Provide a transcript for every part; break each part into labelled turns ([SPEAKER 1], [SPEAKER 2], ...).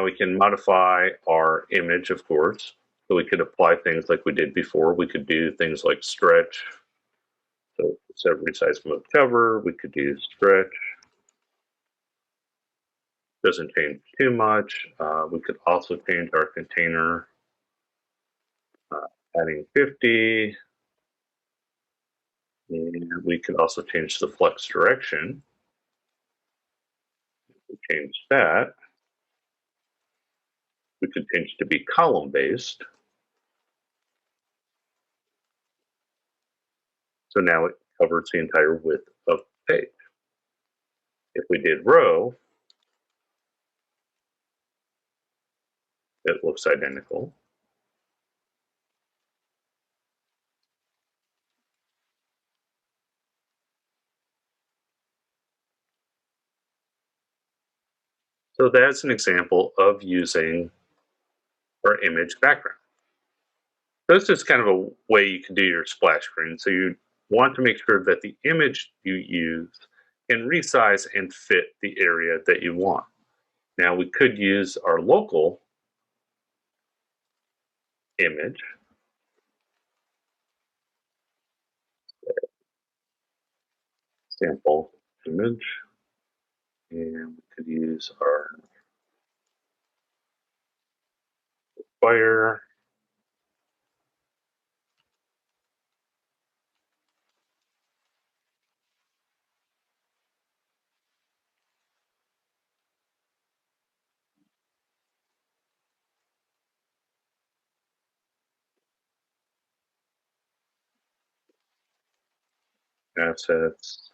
[SPEAKER 1] we can modify our image, of course. So we could apply things like we did before. We could do things like stretch. So instead of resize mode cover, we could do stretch. Doesn't change too much. We could also change our container, adding 50. And we could also change the flex direction. We change that. We could change to be column based. So now it covers the entire width of the page. If we did row, it looks identical. So that's an example of using our image background. That's just kind of a way you can do your splash screen. So you want to make sure that the image you use can resize and fit the area that you want. Now we could use our local image. Sample image. And we could use our fire. Assets,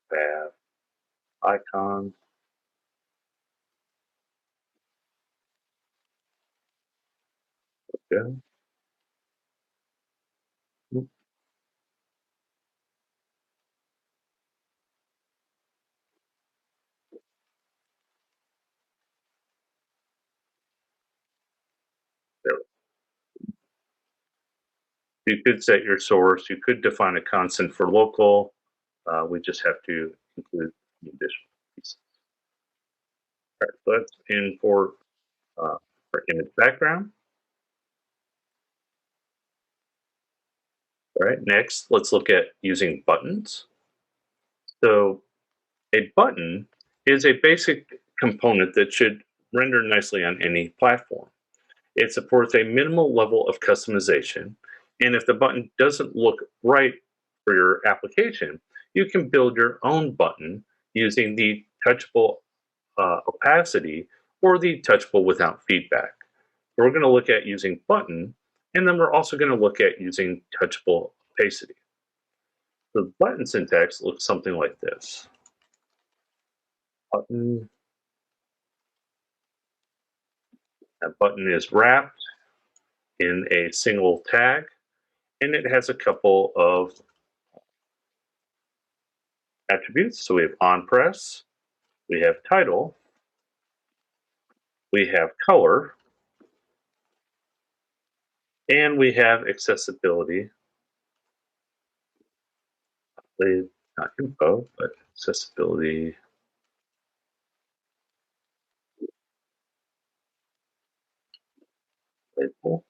[SPEAKER 1] tab, icon. Okay. There. You could set your source. You could define a constant for local. We just have to include the additional pieces. All right, so let's import our image background. All right, next, let's look at using buttons. So a button is a basic component that should render nicely on any platform. It supports a minimal level of customization, and if the button doesn't look right for your application, you can build your own button using the touchable opacity or the touchable without feedback. So we're going to look at using button, and then we're also going to look at using touchable opacity. The button syntax looks something like this. Button. That button is wrapped in a single tag, and it has a couple of attributes. So we have on press, we have title, we have color, and we have accessibility. Not info, but accessibility label.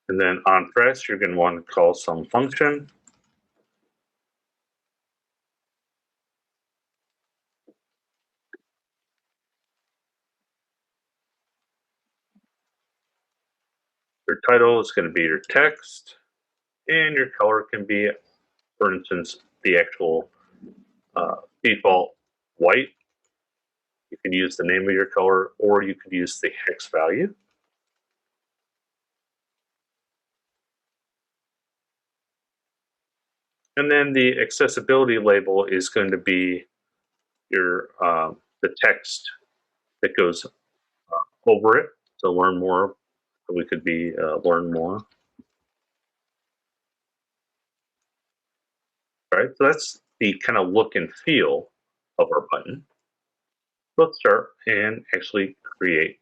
[SPEAKER 1] And then on press, you're going to want to call some function. Your title is going to be your text, and your color can be, for instance, the actual default white. You could use the name of your color, or you could use the hex value. And then the accessibility label is going to be your the text that goes over it. So learn more. We could be learn more. All right, so that's the kind of look and feel of our button. Let's start and actually create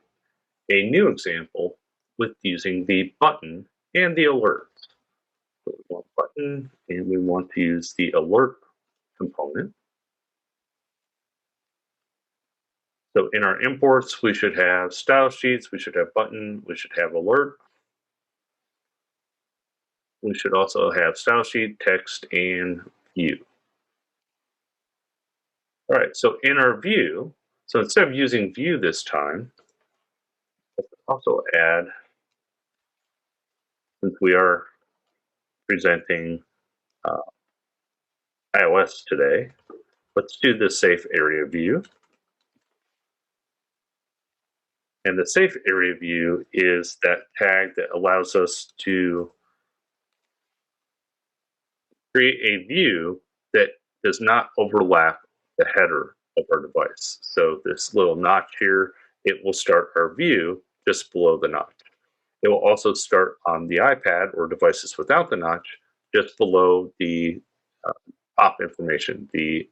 [SPEAKER 1] a new example with using the button and the alerts. So we want button, and we want to use the alert component. So in our imports, we should have style sheets, we should have button, we should have alert. We should also have style sheet, text, and view. All right, so in our view, so instead of using view this time, let's also add, since we are presenting uh, iOS today, let's do the safe area view. And the safe area view is that tag that allows us to create a view that does not overlap the header of our device. So this little notch here, it will start our view just below the notch. It will also start on the iPad or devices without the notch just below the uh, top information, the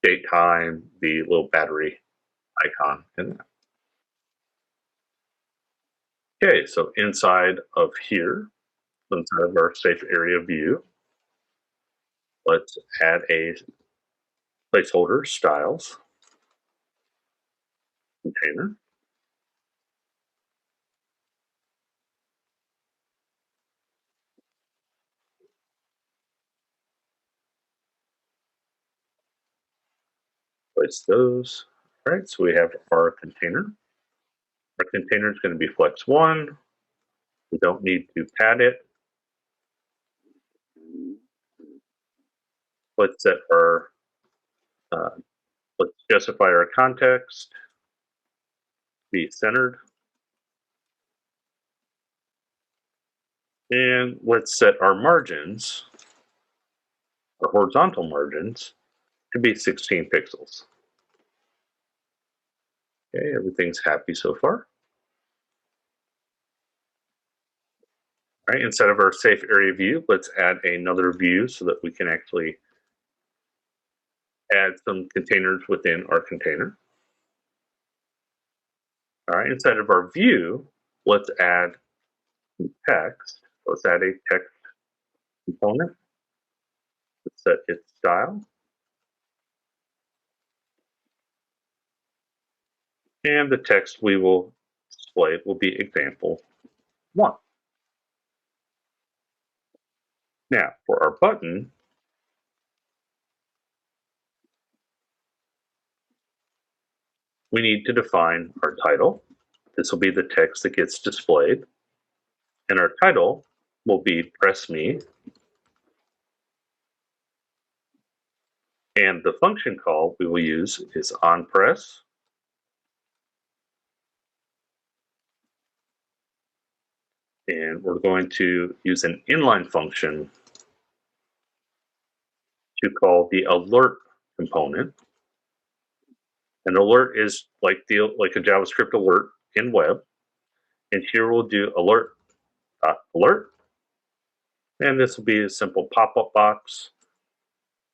[SPEAKER 1] date time, the little battery icon in that. Okay, so inside of here, inside of our safe area view, let's add a placeholder styles container. Place those. All right, so we have our container. Our container is going to be flex 1. We don't need to pad it. Let's set our, uh, let's justify our context, be centered. And let's set our margins, our horizontal margins, to be 16 pixels. Okay, everything's happy so far. All right, instead of our safe area view, let's add another view so that we can actually add some containers within our container. All right, inside of our view, let's add text. Let's add a text component. Let's set its style. And the text we will display will be example 1. Now, for our button, we need to define our title. This will be the text that gets displayed. And our title will be Press Me. And the function call we will use is onPress. And we're going to use an inline function to call the alert component. An alert is like a JavaScript alert in web. And here we'll do alert. And this will be a simple pop-up box.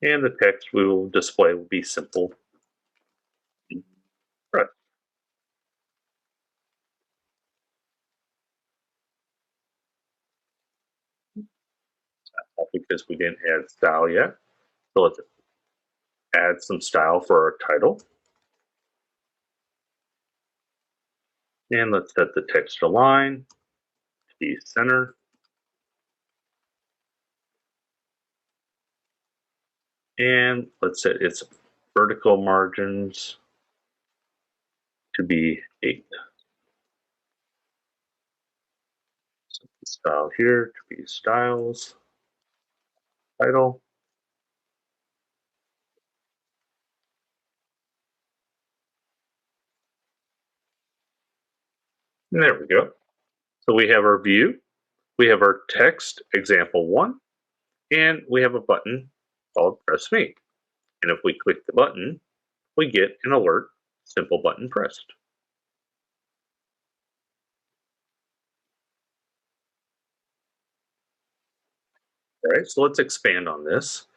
[SPEAKER 1] And the text we will display will be simple press. Because we didn't add style yet. So let's add some style for our title. And let's set the text align to be center. And let's set its vertical margins to be 8. Set the style here to be styles, title. And there we go. So we have our view, we have our text example 1, and we have a button called Press Me. And if we click the button, we get an alert, simple button pressed. All right, so let's expand on this.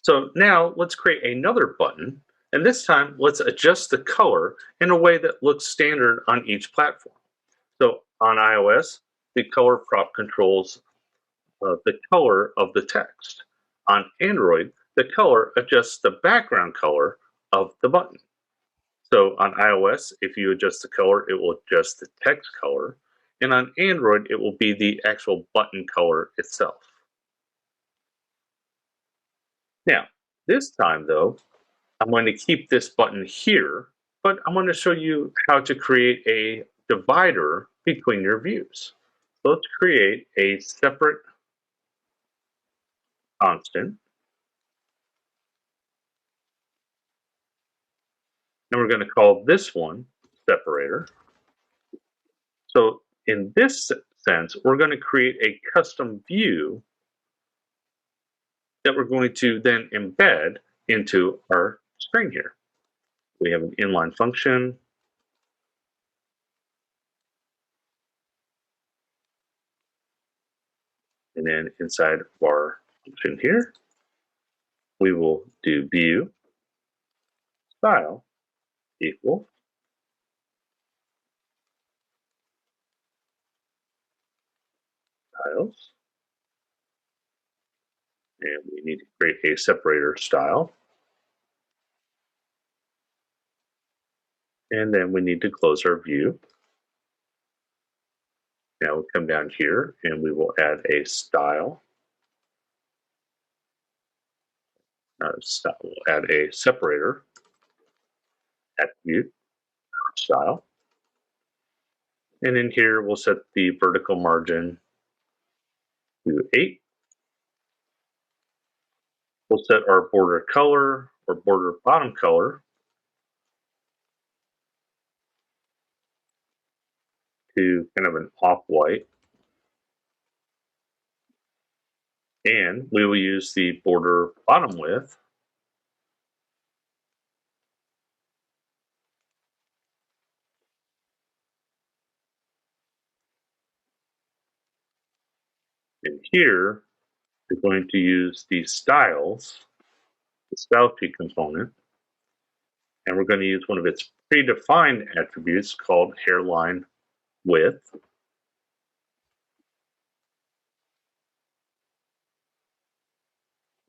[SPEAKER 1] So now let's create another button, and this time let's adjust the color in a way that looks standard on each platform. So on iOS, the color prop controls the color of the text. On Android, the color adjusts the background color of the button. So on iOS, if you adjust the color, it will adjust the text color. And on Android, it will be the actual button color itself. Now, this time though, I'm going to keep this button here, but I'm going to show you how to create a divider between your views. So let's create a separate constant, and we're going to call this one separator. So in this sense, we're going to create a custom view that we're going to then embed into our string here. We have an inline function, and then inside of our function here, we will do view style equal styles, and we need to create a separator style, and then we need to close our view. Now we'll come down here and we will add a style. We'll add a separator attribute style. And in here, we'll set the vertical margin to 8. We'll set our border color or border bottom color to kind of an off-white. And we will use the border bottom width and here we're going to use the styles, the style sheet component, and we're going to use one of its predefined attributes called hairline width.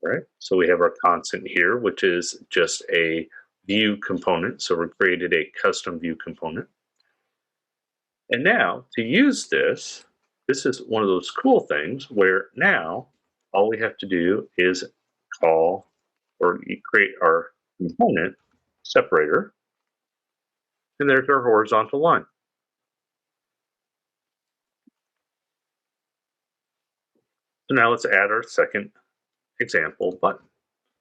[SPEAKER 1] Right, so we have our constant here, which is just a view component. So we created a custom view component. And now to use this, this is one of those cool things where now all we have to do is call or create our component separator, and there's our horizontal line. So now let's add our second example button.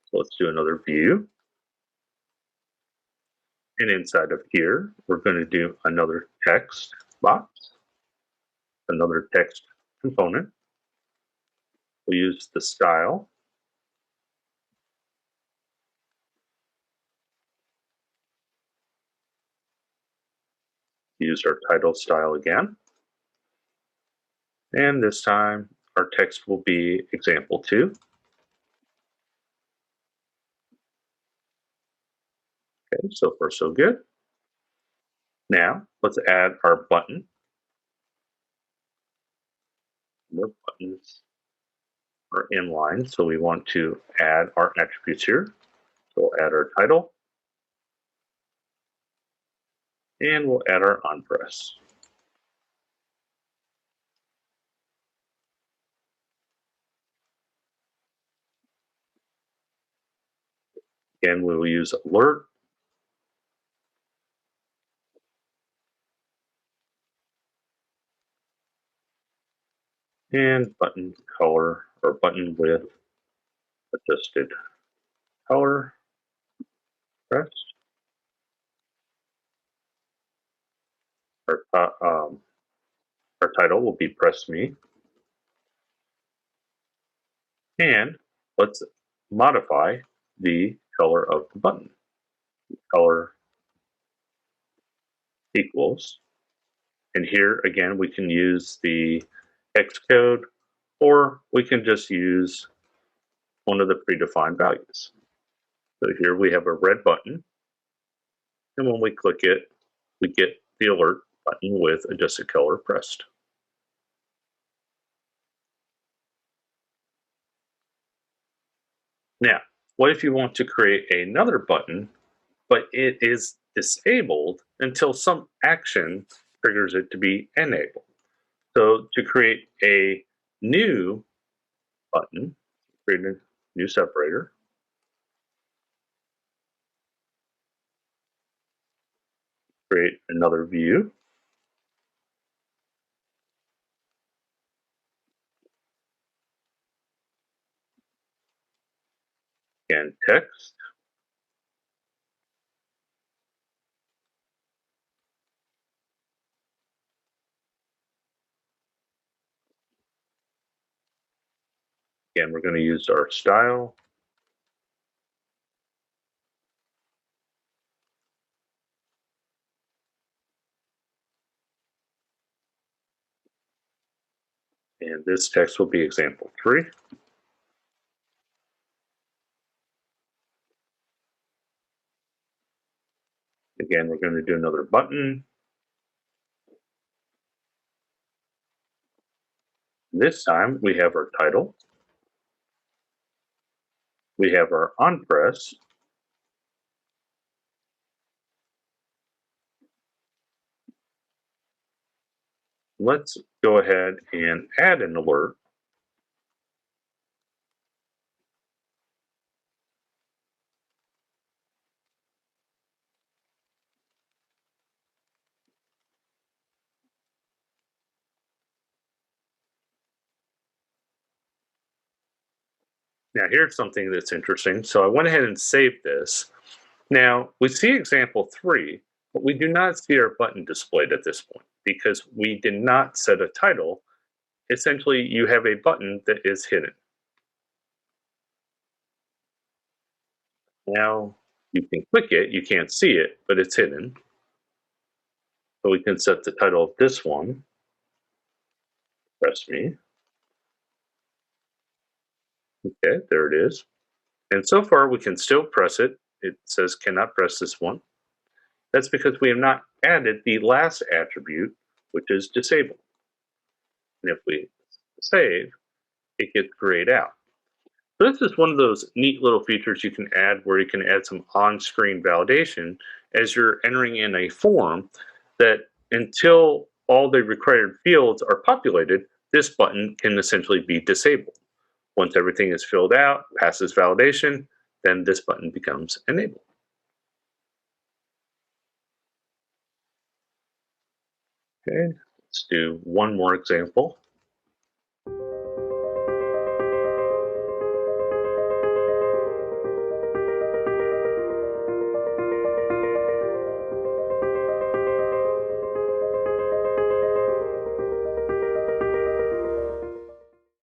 [SPEAKER 1] So let's do another view. And inside of here, we're going to do another text box, another text component. We'll use the style. Use our title style again. And this time our text will be example 2. Okay, so far so good. Now let's add our button. More buttons are inline, so we want to add our attributes here. So we'll add our title, and we'll add our on press. Again, we will use alert. And button color or button width adjusted color pressed. Our title will be press me. And let's modify the color of the button. Color equals. And here again, we can use the hex code, or we can just use one of the predefined values. So here we have a red button. And when we click it, we get the alert button with adjusted color pressed. Now, what if you want to create another button, but it is disabled until some action triggers it to be enabled? So to create a new button, create a new separator, create another view, and text. Again, we're going to use our style. And this text will be example 3. Again, we're going to do another button. This time we have our title. We have our on press. Let's go ahead and add an alert. Now here's something that's interesting. So I went ahead and saved this. Now we see example 3, but we do not see our button displayed at this point because we did not set a title. Essentially, you have a button that is hidden. Now you can click it, you can't see it, but it's hidden. So we can set the title of this one, press me. Okay, there it is. And so far we can still press it. It says cannot press this one. That's because we have not added the last attribute, which is disabled. And if we save, it gets grayed out. So this is one of those neat little features you can add where you can add some on-screen validation as you're entering in a form that until all the required fields are populated, this button can essentially be disabled. Once everything is filled out, passes validation, then this button becomes enabled. Okay, let's do one more example.